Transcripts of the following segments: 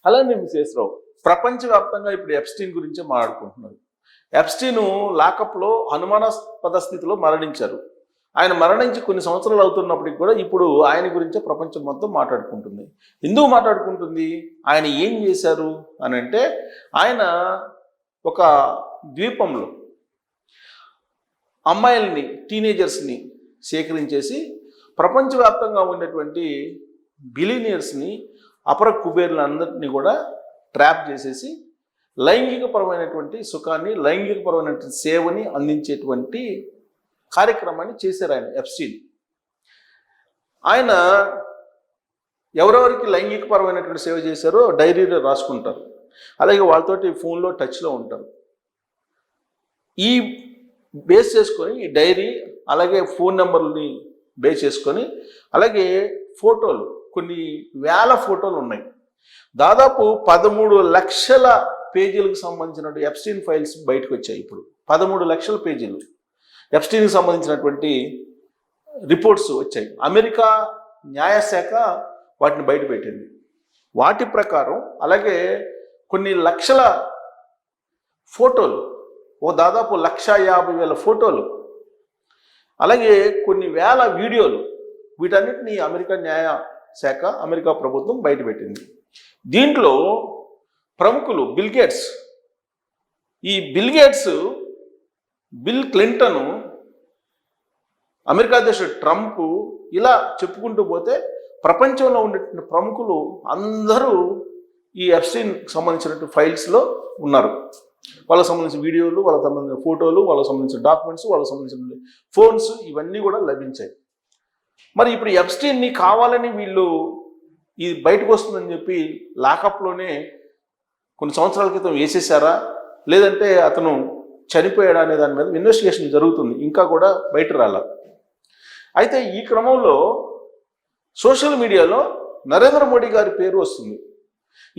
అలానే విశేషరావు ప్రపంచవ్యాప్తంగా ఇప్పుడు ఎప్స్టీన్ గురించే మాట్లాడుకుంటున్నారు. ఎప్స్టీన్ లాకప్లో అనుమానాస్పద స్థితిలో మరణించారు. ఆయన మరణించి కొన్ని సంవత్సరాలు అవుతున్నప్పటికి కూడా ఇప్పుడు ఆయన గురించే ప్రపంచం మొత్తం మాట్లాడుకుంటుంది. ఎందుకు మాట్లాడుకుంటుంది? ఆయన ఏం చేశారు అని అంటే, ఆయన ఒక ద్వీపంలో అమ్మాయిల్ని, టీనేజర్స్ని సేకరించేసి ప్రపంచవ్యాప్తంగా ఉన్నటువంటి బిలినియర్స్ని, అపర కుబేర్లందరినీ కూడా ట్రాప్ చేసేసి లైంగికపరమైనటువంటి సుఖాన్ని, లైంగికపరమైనటువంటి సేవని అందించేటువంటి కార్యక్రమాన్ని చేశారు ఆయన ఎప్స్టీన్. ఆయన ఎవరెవరికి లైంగికపరమైనటువంటి సేవ చేశారో డైరీలో రాసుకుంటారు. అలాగే వాళ్ళతోటి ఫోన్లో టచ్లో ఉంటారు. ఈ బేస్ చేసుకొని ఈ డైరీ, అలాగే ఫోన్ నెంబర్ని బేస్ చేసుకొని, అలాగే ఫోటోలు, కొన్ని వేల ఫోటోలు ఉన్నాయి. దాదాపు 13 లక్షల పేజీలకు సంబంధించిన ఎప్స్టీన్ ఫైల్స్ బయటకు వచ్చాయి. ఇప్పుడు 13 లక్షల పేజీలు ఎప్స్టీన్కి సంబంధించినటువంటి రిపోర్ట్స్ వచ్చాయి. అమెరికా న్యాయశాఖ వాటిని బయటపెట్టింది. వాటి ప్రకారం అలాగే కొన్ని లక్షల ఫోటోలు, దాదాపు 1,50,000 ఫోటోలు, అలాగే కొన్ని వేల వీడియోలు, వీటన్నిటిని అమెరికా న్యాయశాఖ, అమెరికా ప్రభుత్వం బయటపెట్టింది. దీంట్లో ప్రముఖులు bill gates, bill Clinton, America అధ్యక్షుడు ట్రంప్, ఇలా చెప్పుకుంటూ పోతే ప్రపంచంలో ఉండేటువంటి ప్రముఖులు అందరూ ఈ ఎప్స్టీన్కి సంబంధించినటువంటి ఫైల్స్లో ఉన్నారు. వాళ్ళకి సంబంధించిన వీడియోలు, వాళ్ళకి సంబంధించిన ఫోటోలు, వాళ్ళకి సంబంధించిన డాక్యుమెంట్స్, వాళ్ళకి సంబంధించిన ఫోన్స్, ఇవన్నీ కూడా లభించాయి. మరి ఇప్పుడు ఎప్స్టీన్ని కావాలని వీళ్ళు ఇది బయటకు వస్తుందని చెప్పి లాకప్లోనే కొన్ని సంవత్సరాల క్రితం వేసేసారా, లేదంటే అతను చనిపోయాడా అనే దాని మీద ఇన్వెస్టిగేషన్ జరుగుతుంది. ఇంకా కూడా బయట రాలా. అయితే ఈ క్రమంలో సోషల్ మీడియాలో నరేంద్ర మోడీ గారి పేరు వస్తుంది.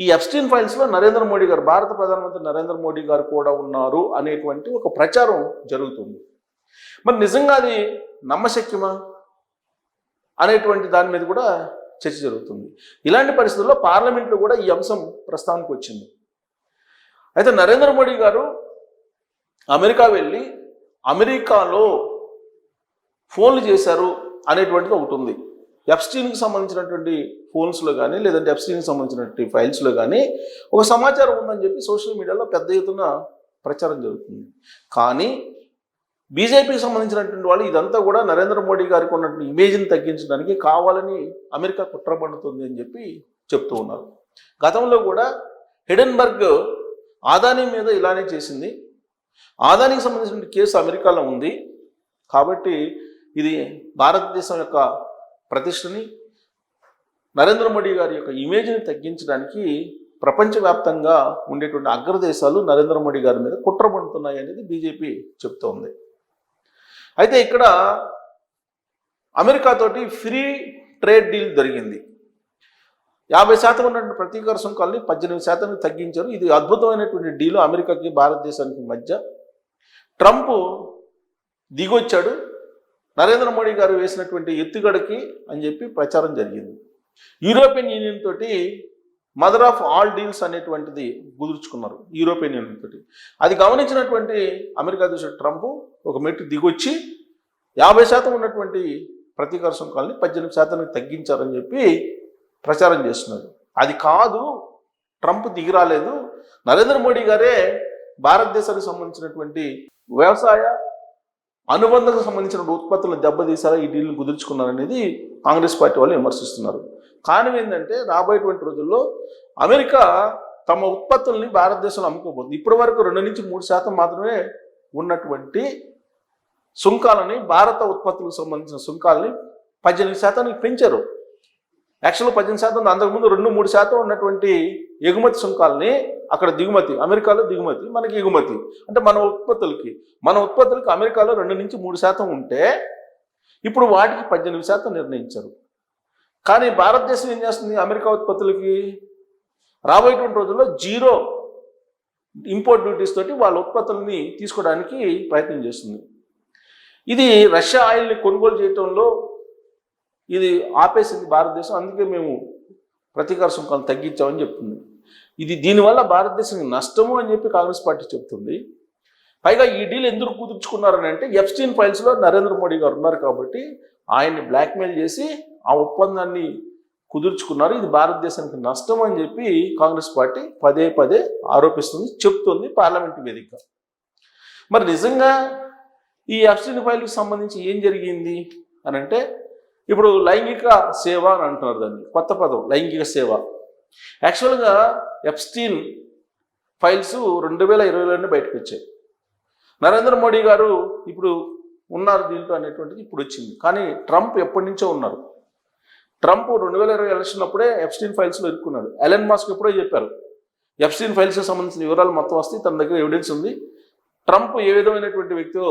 ఈ ఎప్స్టీన్ ఫైల్స్లో నరేంద్ర మోడీ గారు, భారత ప్రధానమంత్రి నరేంద్ర మోడీ గారు కూడా ఉన్నారు అనేటువంటి ఒక ప్రచారం జరుగుతుంది. మరి నిజంగా అది నమ్మశక్యమా అనేటువంటి దాని మీద కూడా చర్చ జరుగుతుంది. ఇలాంటి పరిస్థితుల్లో పార్లమెంట్లో కూడా ఈ అంశం ప్రస్తావనకు వచ్చింది. అయితే నరేంద్ర మోడీ గారు అమెరికా వెళ్ళి అమెరికాలో ఫోన్లు చేశారు అనేటువంటిది ఒకటి ఉంది. ఎప్స్టీన్కి సంబంధించినటువంటి ఫోన్స్లో కానీ, లేదంటే ఎప్స్టీన్కి సంబంధించినటువంటి ఫైల్స్లో కానీ ఒక సమాచారం ఉందని చెప్పి సోషల్ మీడియాలో పెద్ద ఎత్తున ప్రచారం జరుగుతుంది. కానీ బీజేపీకి సంబంధించినటువంటి వాళ్ళు ఇదంతా కూడా నరేంద్ర మోడీ గారికి ఉన్నటువంటి ఇమేజ్ని తగ్గించడానికి కావాలని అమెరికా కుట్ర పన్నుతుంది అని చెప్పి చెప్తూ ఉన్నారు. గతంలో కూడా హిడెన్బర్గ్ ఆదానీ మీద ఇలానే చేసింది. ఆదానికి సంబంధించిన కేసు అమెరికాలో ఉంది కాబట్టి ఇది భారతదేశం యొక్క ప్రతిష్టని, నరేంద్ర మోడీ గారి యొక్క ఇమేజ్ని తగ్గించడానికి ప్రపంచవ్యాప్తంగా ఉండేటువంటి అగ్రదేశాలు నరేంద్ర మోడీ గారి మీద కుట్ర పడుతున్నాయి అనేది బీజేపీ చెప్తోంది. అయితే ఇక్కడ అమెరికాతోటి ఫ్రీ ట్రేడ్ డీల్ జరిగింది. 50% ఉన్నటువంటి ప్రతీకార సుంకాలని 18% తగ్గించారు. ఇది అద్భుతమైనటువంటి డీలు అమెరికాకి భారతదేశానికి మధ్య. ట్రంప్ దిగొచ్చాడు, నరేంద్ర మోడీ గారు వేసినటువంటి ఎత్తుగడకి అని చెప్పి ప్రచారం జరిగింది. యూరోపియన్ యూనియన్ తోటి మదర్ ఆఫ్ ఆల్ డీల్స్ అనేటువంటిది కుదుర్చుకున్నారు యూరోపియన్ యూనియన్ తోటి. అది గమనించినటువంటి అమెరికా అధ్యక్షుడు ట్రంప్ ఒక మెట్టు దిగొచ్చి 50% ఉన్నటువంటి ప్రతీకార సుంకాలని 18% తగ్గించారని చెప్పి ప్రచారం చేస్తున్నారు. అది కాదు, ట్రంప్ దిగిరాలేదు, నరేంద్ర మోడీ గారే భారతదేశానికి సంబంధించినటువంటి వ్యవసాయ అనుబంధకు సంబంధించిన ఉత్పత్తులను దెబ్బతీసారా, ఈ డీల్ని కుదుర్చుకున్నారనేది కాంగ్రెస్ పార్టీ వాళ్ళు విమర్శిస్తున్నారు. కారణం ఏంటంటే రాబోయేటువంటి రోజుల్లో అమెరికా తమ ఉత్పత్తుల్ని భారతదేశంలో అమ్ముకోబోతుంది. ఇప్పటి వరకు 2-3% మాత్రమే ఉన్నటువంటి సుంకాలని, భారత ఉత్పత్తులకు సంబంధించిన సుంకాలని 18% పెంచారు. యాక్చువల్గా 18%, అంతకుముందు 2-3% ఉన్నటువంటి ఎగుమతి సుంకాలని అక్కడ దిగుమతి, అమెరికాలో దిగుమతి, మనకి ఎగుమతి. అంటే మన ఉత్పత్తులకి అమెరికాలో 2-3% ఉంటే ఇప్పుడు వాటికి 18% నిర్ణయించారు. కానీ భారతదేశం ఏం చేస్తుంది? అమెరికా ఉత్పత్తులకి రాబోయేటువంటి రోజుల్లో 0 ఇంపోర్ట్ డ్యూటీస్ తోటి వాళ్ళ ఉత్పత్తులని తీసుకోవడానికి ప్రయత్నం చేస్తుంది. ఇది రష్యా ఆయిల్ని కొనుగోలు చేయటంలో ఇది ఆపేసింది భారతదేశం. అందుకే మేము ప్రతీకార సుంకాలను తగ్గించామని చెప్తుంది. ఇది దీనివల్ల భారతదేశానికి నష్టము అని చెప్పి కాంగ్రెస్ పార్టీ చెప్తుంది. పైగా ఈ డీల్ ఎందుకు కుదుర్చుకున్నారని అంటే ఎప్స్టీన్ ఫైల్స్లో నరేంద్ర మోడీ గారు ఉన్నారు కాబట్టి ఆయన్ని బ్లాక్మెయిల్ చేసి ఆ ఒప్పందాన్ని కుదుర్చుకున్నారు. ఇది భారతదేశానికి నష్టం అని చెప్పి కాంగ్రెస్ పార్టీ పదే పదే ఆరోపిస్తుంది, చెప్తుంది పార్లమెంటు వేదిక. మరి నిజంగా ఈ ఎప్స్టీన్ ఫైల్కి సంబంధించి ఏం జరిగింది అని అంటే, ఇప్పుడు లైంగిక సేవ అని అంటున్నారు, దాన్ని కొత్త పదం లైంగిక సేవ. యాక్చువల్గా ఎప్స్టీన్ ఫైల్స్ 2020లోనే బయటకు వచ్చాయి. నరేంద్ర మోడీ గారు ఇప్పుడు ఉన్నారు దీంట్లో అనేటువంటిది ఇప్పుడు వచ్చింది. కానీ ట్రంప్ ఎప్పటి నుంచో ఉన్నారు. ట్రంప్ 2020 ఎలక్షన్ అప్పుడే ఎప్స్టీన్ ఫైల్స్లో ఇరుక్కున్నాడు. ఎలన్ మాస్క్ ఎప్పుడో చెప్పారు ఎప్స్టీన్ ఫైల్స్కి సంబంధించిన వివరాలు మొత్తం వస్తాయి, తన దగ్గర ఎవిడెన్స్ ఉంది, ట్రంప్ ఏ విధమైనటువంటి వ్యక్తితో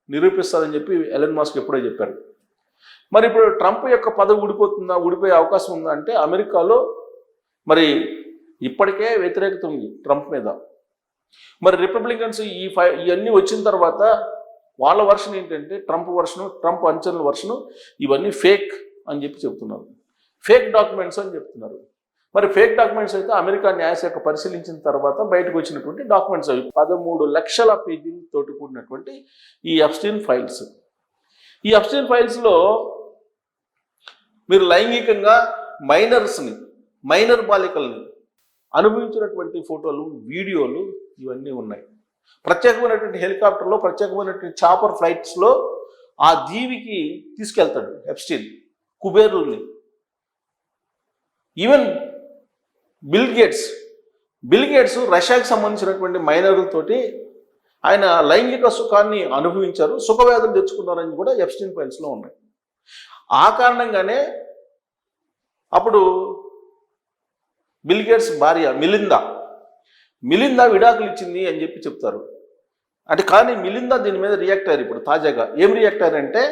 నిరూపిస్తారని చెప్పి ఎలన్ మాస్క్ ఎప్పుడో చెప్పారు. మరి ఇప్పుడు ట్రంప్ యొక్క పదవి ఊడిపోయే అవకాశం ఉందా అంటే, అమెరికాలో మరి ఇప్పటికే వ్యతిరేకత ఉంది ట్రంప్ మీద. మరి రిపబ్లికన్స్ ఇవన్నీ వచ్చిన తర్వాత వాళ్ళ వర్షన్ ఏంటంటే, ట్రంప్ అంచనల వర్షను ఇవన్నీ ఫేక్ అని చెప్పి చెప్తున్నారు, ఫేక్ డాక్యుమెంట్స్ అని చెప్తున్నారు. మరి ఫేక్ డాక్యుమెంట్స్ అయితే అమెరికా న్యాయశాఖ పరిశీలించిన తర్వాత బయటకు వచ్చినటువంటి డాక్యుమెంట్స్ అవి 13 లక్షల పేజీలతోటి కూడినటువంటి ఈ ఎప్స్టీన్ ఫైల్స్. ఈ ఎప్స్టీన్ ఫైల్స్లో మీరు లైంగికంగా మైనర్ బాలికల్ని అనుభవించినటువంటి ఫోటోలు, వీడియోలు ఇవన్నీ ఉన్నాయి. ప్రత్యేకమైనటువంటి హెలికాప్టర్లో, ప్రత్యేకమైనటువంటి చాపర్ ఫ్లైట్స్లో ఆ దీవికి తీసుకెళ్తాడు ఎప్స్టీన్, కుబేరుల్ని. ఈవెన్ బిల్ గేట్స్ రష్యాకి సంబంధించినటువంటి మైనర్లతోటి ఆయన లైంగిక సుఖాన్ని అనుభవించారు, సుఖవ్యాధులు తెచ్చుకున్నారని కూడా ఎప్స్టీన్ ఫైల్స్లో ఉన్నాయి. ఆ కారణంగానే అప్పుడు బిల్ గేట్స్ భార్య మిలిందా విడాకులు ఇచ్చింది అని చెప్పి చెప్తారు. అంటే కానీ మిలిందా దీని మీద రియాక్ట్ అయ్యారు. ఇప్పుడు తాజాగా ఏం రియాక్ట్ అయ్యారంటే,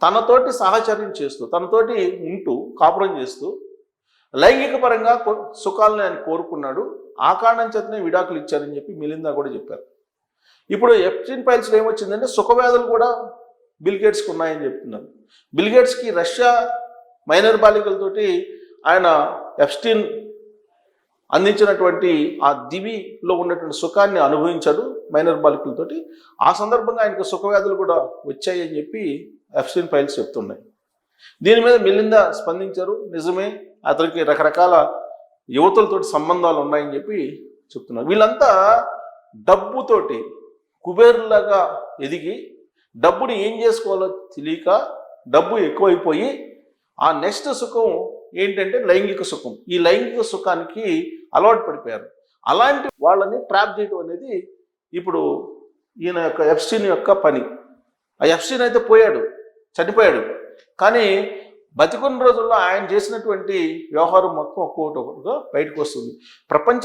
తనతోటి సహచర్యం చేస్తూ, తనతోటి ఉంటూ కాపురం చేస్తూ లైంగిక పరంగా సుఖాలను ఆయన కోరుకున్నాడు, ఆ కారణం చేతనే విడాకులు ఇచ్చారని చెప్పి మిలిందా కూడా చెప్పారు. ఇప్పుడు ఎప్స్టీన్ ఫైల్స్లో ఏమొచ్చిందంటే, సుఖవ్యాధులు కూడా బిల్ గేట్స్కి ఉన్నాయని చెప్తున్నారు. బిల్ గేట్స్కి రష్యా మైనర్ బాలికలతోటి ఆయన ఎప్స్టీన్ అందించినటువంటి ఆ దివిలో ఉన్నటువంటి సుఖాన్ని అనుభవించాడు మైనర్ బాలికలతోటి. ఆ సందర్భంగా ఆయనకు సుఖవ్యాధులు కూడా వచ్చాయి అని చెప్పి ఎప్స్టీన్ ఫైల్స్ చెప్తున్నాయి. దీని మీద మిలిందా స్పందించారు, నిజమే అతనికి రకరకాల యువతులతోటి సంబంధాలు ఉన్నాయని చెప్పి చెప్తున్నారు. వీళ్ళంతా డబ్బుతోటి కుబేరులాగా ఎదిగి డబ్బుని ఏం చేసుకోవాలో తెలియక డబ్బు ఎక్కువైపోయి ఆ నెక్స్ట్ సుఖం ఏంటంటే లైంగిక సుఖం. ఈ లైంగిక సుఖానికి అలవాటు పడిపోయారు. అలాంటి వాళ్ళని ట్రాప్ చేయడం అనేది ఇప్పుడు ఈయన యొక్క ఎప్స్టీన్ యొక్క పని. ఆ ఎప్స్టీన్ అయితే చనిపోయాడు, కానీ బతికున్న రోజుల్లో ఆయన చేసినటువంటి వ్యవహారం మొత్తం ఒక్కొక్కటిగా బయటకు వస్తుంది. ప్రపంచ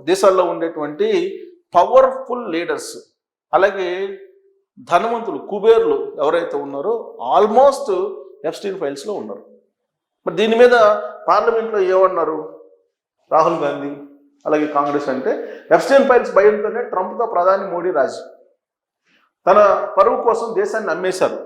దేశాల్లో ఉండేటువంటి పవర్ఫుల్ లీడర్స్, అలాగే ధనవంతులు, కుబేర్లు ఎవరైతే ఉన్నారో ఆల్మోస్ట్ ఎప్స్టీన్ ఫైల్స్లో ఉన్నారు. మరి దీని మీద పార్లమెంట్లో ఏమన్నారు రాహుల్ గాంధీ అలాగే కాంగ్రెస్ అంటే, ఎప్స్టీన్ ఫైల్స్ భయంతోనే ట్రంప్తో ప్రధాని మోడీ రాజీ, తన పరువు కోసం దేశాన్ని అమ్మేశారు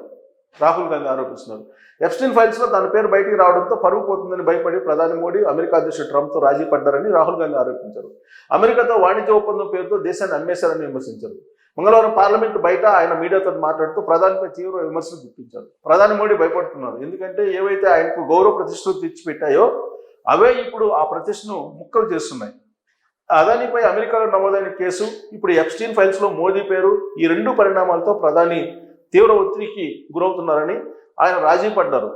రాహుల్ గాంధీ ఆరోపిస్తున్నారు. ఎప్స్టీన్ ఫైల్స్లో తన పేరు బయటికి రావడంతో పరువు పోతుందని భయపడి ప్రధాని మోడీ అమెరికా అధ్యక్షుడు ట్రంప్తో రాజీ పడ్డారని రాహుల్ గాంధీ ఆరోపించారు. అమెరికాతో వాణిజ్య ఒప్పందం పేరుతో దేశాన్ని అమ్మేశారని విమర్శించారు. మంగళవారం పార్లమెంటు బయట ఆయన మీడియాతో మాట్లాడుతూ ప్రధానిపై తీవ్ర విమర్శలు గుప్పించారు. ప్రధాని మోడీ భయపడుతున్నారు, ఎందుకంటే ఏవైతే ఆయనకు గౌరవ ప్రతిష్టలు తెచ్చిపెట్టాయో అవే ఇప్పుడు ఆ ప్రతిష్టను ముక్కలు చేస్తున్నాయి. అదానిపై అమెరికాలో నమోదైన కేసు, ఇప్పుడు ఎప్స్టీన్ ఫైల్స్లో మోదీ పేరు, ఈ రెండు పరిణామాలతో ప్రధాని తీవ్ర ఒత్తిడికి గురవుతున్నారని ఆయన రాజీ పడ్డారు.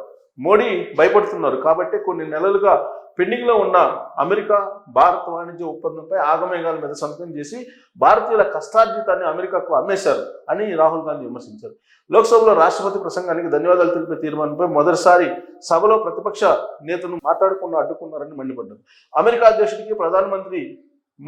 మోడీ భయపడుతున్నారు కాబట్టి కొన్ని నెలలుగా పెండింగ్లో ఉన్న అమెరికా భారత్ వాణిజ్య ఒప్పందంపై ఆగమేఘాల మీద సంతకం చేసి భారతీయుల కష్టార్జితాన్ని అమెరికాకు అమ్మేశారు అని రాహుల్ గాంధీ విమర్శించారు. లోక్సభలో రాష్ట్రపతి ప్రసంగానికి ధన్యవాదాలు తెలిపే తీర్మానంపై మొదటిసారి సభలో ప్రతిపక్ష నేతను మాట్లాడకుండా అడ్డుకున్నారని మండిపడ్డారు. అమెరికా అధ్యక్షుడికి ప్రధానమంత్రి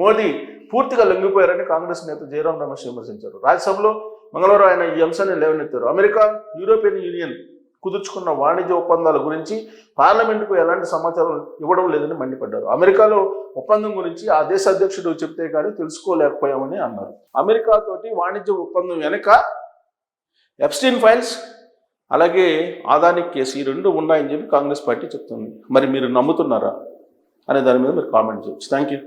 మోదీ పూర్తిగా లొంగిపోయారని కాంగ్రెస్ నేత జయరాం రమేష్ విమర్శించారు. రాజ్యసభలో మంగళవారం ఆయన ఈ అంశాన్ని లేవనెత్తారు. అమెరికా, యూరోపియన్ యూనియన్ కుదుర్చుకున్న వాణిజ్య ఒప్పందాల గురించి పార్లమెంటుకు ఎలాంటి సమాచారం ఇవ్వడం లేదని మండిపడ్డారు. అమెరికాలో ఒప్పందం గురించి ఆ దేశ అధ్యక్షుడు చెప్తే కానీ తెలుసుకోలేకపోయామని అన్నారు. అమెరికాతోటి వాణిజ్య ఒప్పందం వెనక ఎప్స్టీన్ ఫైల్స్ అలాగే అదానీ కేసు, ఈ రెండు ఉన్నాయని చెప్పి కాంగ్రెస్ పార్టీ చెప్తుంది. మరి మీరు నమ్ముతున్నారా? అనే దాని మీద మీరు కామెంట్ చేయొచ్చు. Thank you.